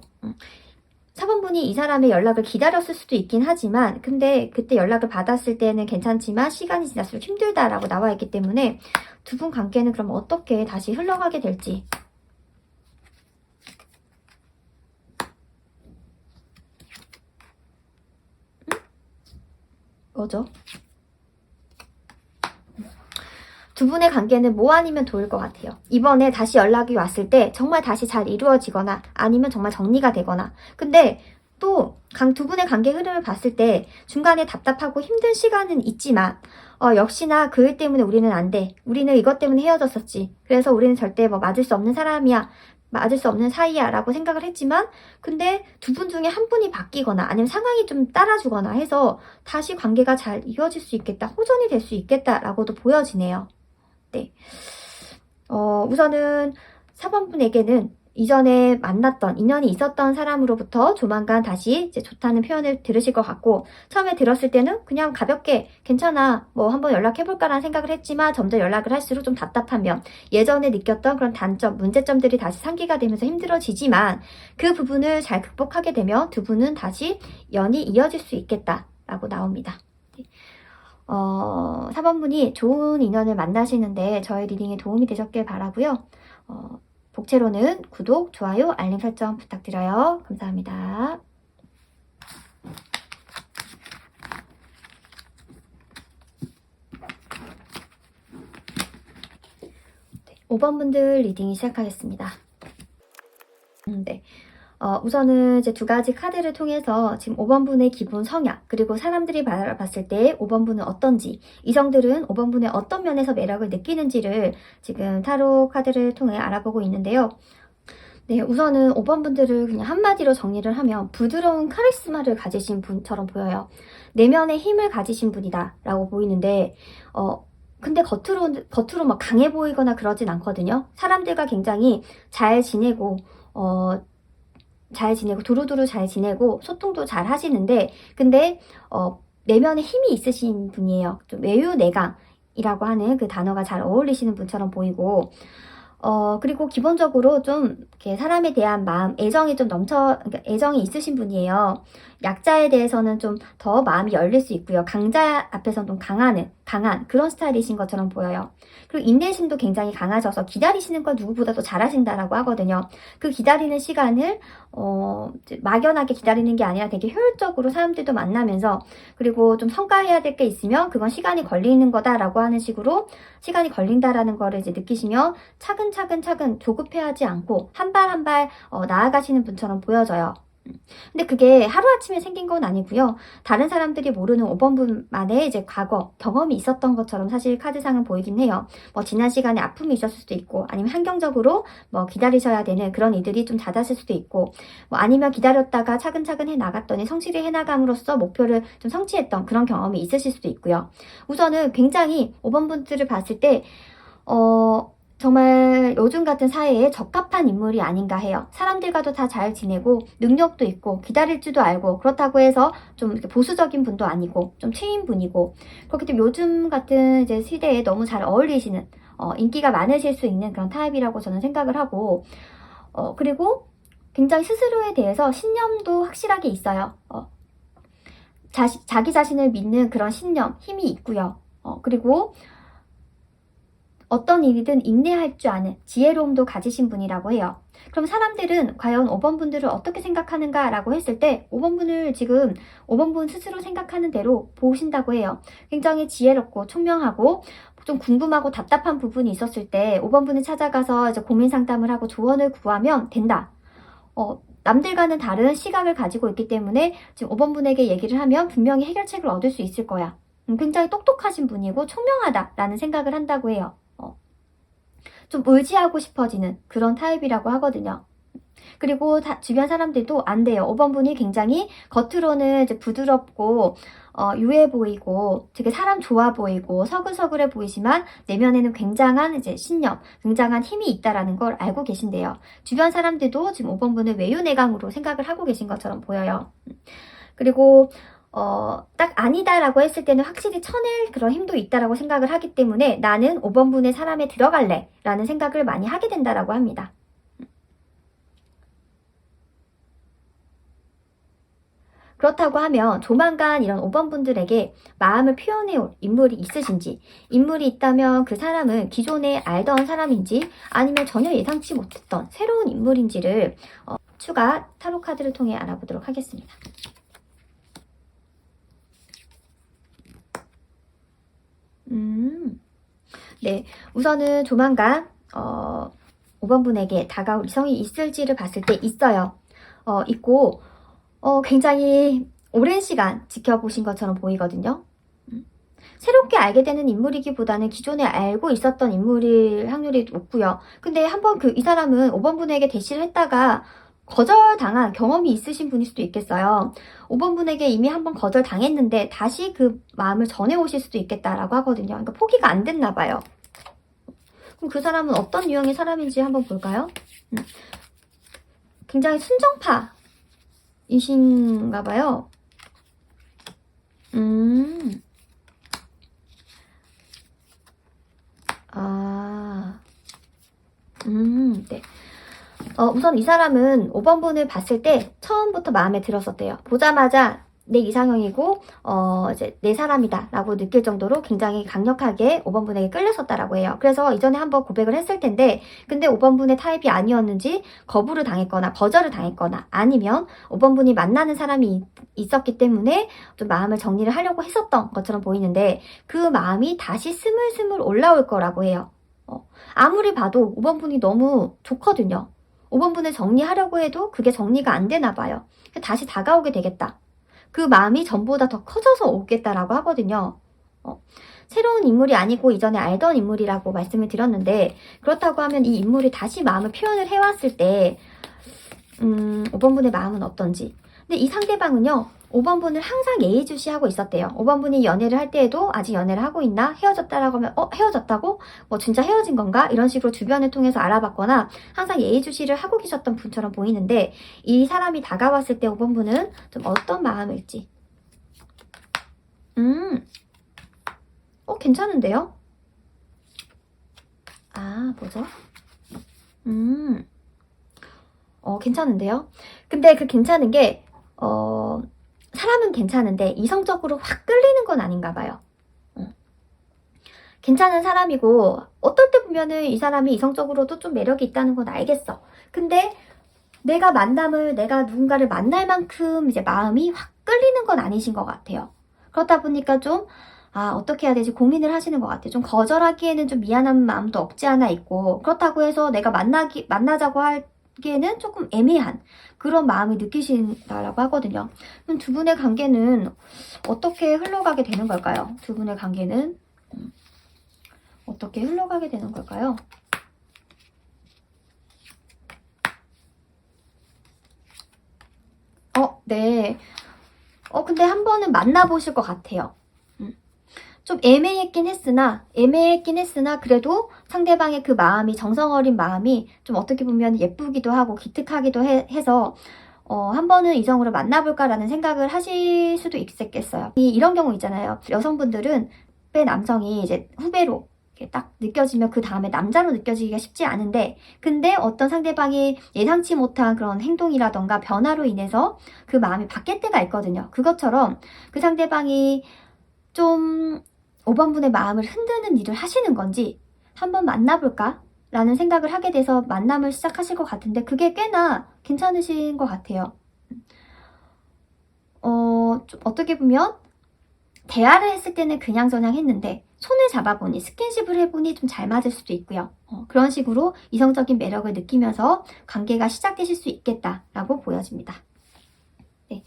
4번분이 이 사람의 연락을 기다렸을 수도 있긴 하지만, 근데 그때 연락을 받았을 때는 괜찮지만 시간이 지날수록 힘들다라고 나와 있기 때문에 두 분 관계는 그럼 어떻게 다시 흘러가게 될지. 뭐죠? 두 분의 관계는 뭐 아니면 도일 것 같아요. 이번에 다시 연락이 왔을 때 정말 다시 잘 이루어지거나 아니면 정말 정리가 되거나. 근데 또 두 분의 관계 흐름을 봤을 때 중간에 답답하고 힘든 시간은 있지만 역시나 그 일 때문에 우리는 안 돼. 우리는 이것 때문에 헤어졌었지. 그래서 우리는 절대 뭐 맞을 수 없는 사람이야. 맞을 수 없는 사이야 라고 생각을 했지만, 근데 두 분 중에 한 분이 바뀌거나 아니면 상황이 좀 따라주거나 해서 다시 관계가 잘 이어질 수 있겠다, 호전이 될 수 있겠다 라고도 보여지네요. 네. 우선은 4번분에게는 이전에 만났던, 인연이 있었던 사람으로부터 조만간 다시 이제 좋다는 표현을 들으실 것 같고, 처음에 들었을 때는 그냥 가볍게 괜찮아, 뭐 한번 연락해볼까라는 생각을 했지만 점점 연락을 할수록 좀 답답하면 예전에 느꼈던 그런 단점, 문제점들이 다시 상기가 되면서 힘들어지지만, 그 부분을 잘 극복하게 되면 두 분은 다시 연이 이어질 수 있겠다라고 나옵니다. 4번분이 좋은 인연을 만나시는데 저희 리딩에 도움이 되셨길 바라고요. 복채로는 구독, 좋아요, 알림 설정 부탁드려요. 감사합니다. 5번분들 리딩 시작하겠습니다. 네. 우선은 이제 두 가지 카드를 통해서 지금 5번분의 기본 성향, 그리고 사람들이 바라봤을 때 5번분은 어떤지, 이성들은 5번분의 어떤 면에서 매력을 느끼는지를 지금 타로 카드를 통해 알아보고 있는데요. 네, 우선은 5번분들을 그냥 한마디로 정리를 하면 부드러운 카리스마를 가지신 분처럼 보여요. 내면의 힘을 가지신 분이다 라고 보이는데, 근데 겉으로 막 강해 보이거나 그러진 않거든요. 사람들과 굉장히 잘 지내고 두루두루 잘 지내고 소통도 잘 하시는데, 근데 내면에 힘이 있으신 분이에요. 좀 외유내강이라고 하는 그 단어가 잘 어울리시는 분처럼 보이고, 그리고 기본적으로 좀 이렇게 사람에 대한 마음, 애정이 좀 그러니까 애정이 있으신 분이에요. 약자에 대해서는 좀 더 마음이 열릴 수 있고요. 강자 앞에서는 좀 강한 그런 스타일이신 것처럼 보여요. 그리고 인내심도 굉장히 강하셔서 기다리시는 걸 누구보다도 잘하신다라고 하거든요. 그 기다리는 시간을 막연하게 기다리는 게 아니라 되게 효율적으로 사람들도 만나면서, 그리고 좀 성과해야 될 게 있으면 그건 시간이 걸리는 거다라고 하는 식으로 시간이 걸린다라는 거를 이제 느끼시면 차근차근 조급해하지 않고 한 발 한 발 나아가시는 분처럼 보여져요. 근데 그게 하루아침에 생긴 건 아니고요. 다른 사람들이 모르는 5번분만의 이제 과거 경험이 있었던 것처럼 사실 카드상은 보이긴 해요. 뭐 지난 시간에 아픔이 있었을 수도 있고, 아니면 환경적으로 뭐 기다리셔야 되는 그런 일들이 좀 잦았을 수도 있고, 뭐 아니면 기다렸다가 차근차근 해 나갔더니 성실히 해 나감으로써 목표를 좀 성취했던 그런 경험이 있으실 수도 있고요. 우선은 굉장히 5번분들을 봤을 때 정말 요즘 같은 사회에 적합한 인물이 아닌가 해요. 사람들과도 다 잘 지내고 능력도 있고 기다릴 줄도 알고, 그렇다고 해서 좀 이렇게 보수적인 분도 아니고 좀 트인 분이고, 그렇기 때문에 요즘 같은 이제 시대에 너무 잘 어울리시는 인기가 많으실 수 있는 그런 타입이라고 저는 생각을 하고, 그리고 굉장히 스스로에 대해서 신념도 확실하게 있어요. 자기 자신을 믿는 그런 신념, 힘이 있고요. 그리고 어떤 일이든 인내할 줄 아는 지혜로움도 가지신 분이라고 해요. 그럼 사람들은 과연 5번분들을 어떻게 생각하는가 라고 했을 때 5번분을 지금 5번분 스스로 생각하는 대로 보신다고 해요. 굉장히 지혜롭고 총명하고 좀 궁금하고 답답한 부분이 있었을 때 5번분을 찾아가서 이제 고민 상담을 하고 조언을 구하면 된다. 남들과는 다른 시각을 가지고 있기 때문에 지금 5번분에게 얘기를 하면 분명히 해결책을 얻을 수 있을 거야. 굉장히 똑똑하신 분이고 총명하다라는 생각을 한다고 해요. 좀 의지하고 싶어지는 그런 타입이라고 하거든요. 그리고 주변 사람들도 안 돼요. 5번분이 굉장히 겉으로는 이제 부드럽고 유해 보이고 되게 사람 좋아 보이고 서글서글해 보이지만 내면에는 굉장한 이제 신념, 굉장한 힘이 있다라는 걸 알고 계신데요. 주변 사람들도 지금 5번분을 외유내강으로 생각을 하고 계신 것처럼 보여요. 그리고 딱 아니다라고 했을 때는 확실히 쳐낼 그런 힘도 있다라고 생각을 하기 때문에 나는 5번분의 사람에 들어갈래 라는 생각을 많이 하게 된다라고 합니다. 그렇다고 하면 조만간 이런 5번분들에게 마음을 표현해올 인물이 있으신지, 인물이 있다면 그 사람은 기존에 알던 사람인지 아니면 전혀 예상치 못했던 새로운 인물인지를 추가 타로 카드를 통해 알아보도록 하겠습니다. 네, 우선은 조만간 5번분에게 다가올 이성이 있을지를 봤을 때 있어요. 있고 굉장히 오랜 시간 지켜보신 것처럼 보이거든요. 새롭게 알게 되는 인물이기보다는 기존에 알고 있었던 인물일 확률이 높고요. 근데 한번 이 사람은 5번분에게 대시를 했다가 거절당한 경험이 있으신 분일 수도 있겠어요. 5번분에게 이미 한번 거절당했는데 다시 그 마음을 전해오실 수도 있겠다라고 하거든요. 그러니까 포기가 안 됐나 봐요. 그럼 그 사람은 어떤 유형의 사람인지 한번 볼까요? 굉장히 순정파이신가 봐요. 네. 우선 이 사람은 5번분을 봤을 때 처음부터 마음에 들었었대요. 보자마자 내 이상형이고 이제 내 사람이다 라고 느낄 정도로 굉장히 강력하게 5번분에게 끌렸었다라고 해요. 그래서 이전에 한번 고백을 했을 텐데 근데 5번분의 타입이 아니었는지 거부를 당했거나 거절을 당했거나 아니면 5번분이 만나는 사람이 있었기 때문에 좀 마음을 정리를 하려고 했었던 것처럼 보이는데 그 마음이 다시 스물스물 올라올 거라고 해요. 아무리 봐도 5번분이 너무 좋거든요. 5번분을 정리하려고 해도 그게 정리가 안 되나 봐요. 다시 다가오게 되겠다. 그 마음이 전보다 더 커져서 오겠다라고 하거든요. 새로운 인물이 아니고 이전에 알던 인물이라고 말씀을 드렸는데 그렇다고 하면 이 인물이 다시 마음을 표현을 해왔을 때 5번분의 마음은 어떤지. 근데 이 상대방은요. 5번분을 항상 예의주시하고 있었대요. 5번분이 연애를 할 때에도 아직 연애를 하고 있나? 헤어졌다라고 하면 헤어졌다고? 뭐 진짜 헤어진 건가? 이런 식으로 주변을 통해서 알아봤거나 항상 예의주시를 하고 계셨던 분처럼 보이는데 이 사람이 다가왔을 때 5번분은 좀 어떤 마음일지. 괜찮은데요? 뭐죠? 괜찮은데요? 근데 그 괜찮은 게 사람은 괜찮은데 이성적으로 확 끌리는 건 아닌가 봐요. 괜찮은 사람이고 어떨 때 보면은 이 사람이 이성적으로도 좀 매력이 있다는 건 알겠어. 근데 내가 누군가를 만날 만큼 이제 마음이 확 끌리는 건 아니신 것 같아요. 그렇다 보니까 좀 어떻게 해야 되지 고민을 하시는 것 같아요. 좀 거절하기에는 좀 미안한 마음도 없지 않아 있고 그렇다고 해서 내가 만나자고 할 보기에는 조금 애매한 그런 마음을 느끼신다라고 하거든요. 그럼 두 분의 관계는 어떻게 흘러가게 되는 걸까요? 두 분의 관계는 어떻게 흘러가게 되는 걸까요? 네. 근데 한 번은 만나보실 것 같아요. 좀 애매했긴 했으나 그래도 상대방의 그 마음이, 정성 어린 마음이 좀 어떻게 보면 예쁘기도 하고 기특하기도 해서 한 번은 이성으로 만나볼까라는 생각을 하실 수도 있겠어요. 이런 경우 있잖아요. 여성분들은 후배 남성이 이제 후배로 이렇게 딱 느껴지면 그 다음에 남자로 느껴지기가 쉽지 않은데, 근데 어떤 상대방이 예상치 못한 그런 행동이라던가 변화로 인해서 그 마음이 바뀔 때가 있거든요. 그것처럼 그 상대방이 좀 5번분의 마음을 흔드는 일을 하시는 건지 한번 만나볼까? 라는 생각을 하게 돼서 만남을 시작하실 것 같은데, 그게 꽤나 괜찮으신 것 같아요. 좀 어떻게 보면 대화를 했을 때는 그냥저냥 했는데 손을 잡아보니, 스킨십을 해보니 좀 잘 맞을 수도 있고요. 그런 식으로 이성적인 매력을 느끼면서 관계가 시작되실 수 있겠다라고 보여집니다. 네.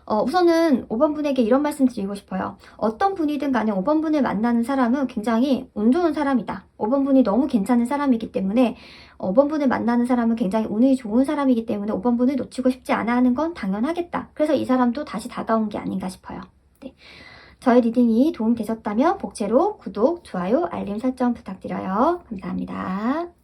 우선은 5번분에게 이런 말씀 드리고 싶어요. 어떤 분이든 간에 5번분을 만나는 사람은 굉장히 운 좋은 사람이다. 5번분이 너무 괜찮은 사람이기 때문에 5번분을 만나는 사람은 굉장히 운이 좋은 사람이기 때문에 5번분을 놓치고 싶지 않아 하는 건 당연하겠다. 그래서 이 사람도 다시 다가온 게 아닌가 싶어요. 네. 저의 리딩이 도움이 되셨다면 복채로 구독, 좋아요, 알림 설정 부탁드려요. 감사합니다.